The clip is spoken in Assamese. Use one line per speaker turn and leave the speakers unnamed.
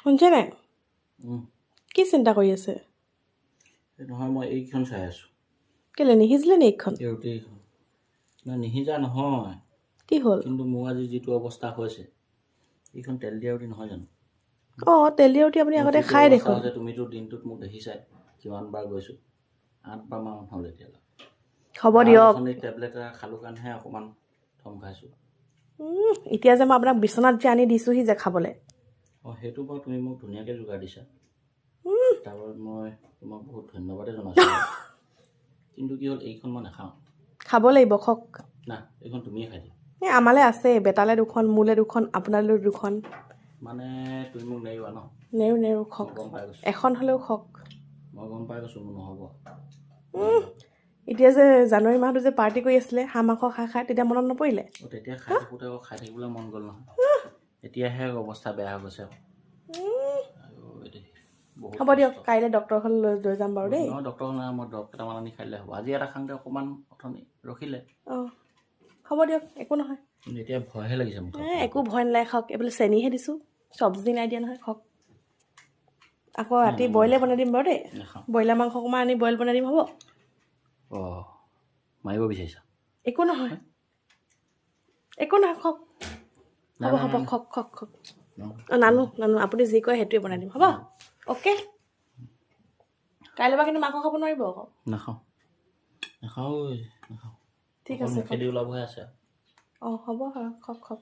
শুনছে নাই কি চিন্তা কৰি আছে
নহয় মই এইখন চাই আছোঁ
কেলে নিসিজিলে নি এইখন
ৰুটি না নিসিজা নহয়
কি হ'ল
কিন্তু মোৰ আজি যিটো অৱস্থা হৈছে এইখন তেল দিয়া ৰুটি নহয় জানো
অঁ তেল দিয়া ৰুটি আপুনি আগতে খাই দেখোন
তুমিতো দিনটোত মোক দেখিছাই কিমানবাৰ গৈছোঁ 8 বাৰমান হ'ল এতিয়ালৈ
হ'ব দিয়ক
টেবলেট এটা খালোঁ কাৰণেহে অকণমান থম খাইছোঁ
এতিয়া যে মই আপোনাক বিচনাত যে আনি দিছোঁহি যে খাবলৈ
অঁ সেইটো বাৰু তুমি মোক ধুনীয়াকৈ যোগাৰ দিছা তাৰবাবে মই তোমাক বহুত ধন্যবাদেই জনাইছোঁ কিন্তু কি হ'ল এইখন মই নাখাওঁ
খাব লাগিব খক
না এইখন তুমিয়ে খাই দিয়া
এই আমালৈ আছে বেটালৈ 2খন মোলৈ 2খন আপোনালৈ 2খন
মানে তুমি মোক নেৰিবা ন
নেৰো নেৰো খক
গম পাই গৈছোঁ
এখন হ'লেও খক
মই গম পাই গৈছোঁ মোৰ নহ'ব
এতিয়া যে জানুৱাৰী মাহটো যে পাৰ্টি কৰি আছিলে হাঁহ মাংস খাই তেতিয়া মনত নপৰিলে
তেতিয়া খাই থাকোঁতে আকৌ খাই থাকিবলৈ মন গ'ল নহয় এতিয়াহে অৱস্থা বেয়া হৈ গৈছে
হ'ব দিয়ক কাইলৈ ডক্টৰৰ ঘৰলৈ লৈ যাম বাৰু দেই
ডক্টৰ নাই মই দৰৱ কেইটামান আনি খাই দিলে হ'ব আজি এটা খাওঁতে অকণমান অথনি ৰখিলে
অঁ হ'ব দিয়ক একো নহয়
কিন্তু এতিয়া ভয়হে লাগিছে মোক
একো ভয় নালাগে খাওক এইফালে চেনিহে দিছোঁ চব্জি নাই দিয়া নহয় খাওক আকৌ ৰাতি বইলে বনাই দিম বাৰু দেই ব্ৰইলাৰ মাংস অকণমান আনি বইল বনাই দিম হ'ব
অঁ মাৰিব বিচাৰিছা
একো নহয় খাওক হ'ব হ'ব খক নানো আপুনি যি কয় সেইটোৱে বনাই দিম হ'ব অ'কে কাইলৈ পৰা কিন্তু মাংস খাব নোৱাৰিব আকৌ
নাখাওঁ
ঠিক আছে
খেদি ওলাবহে আছে
অঁ হ'ব খক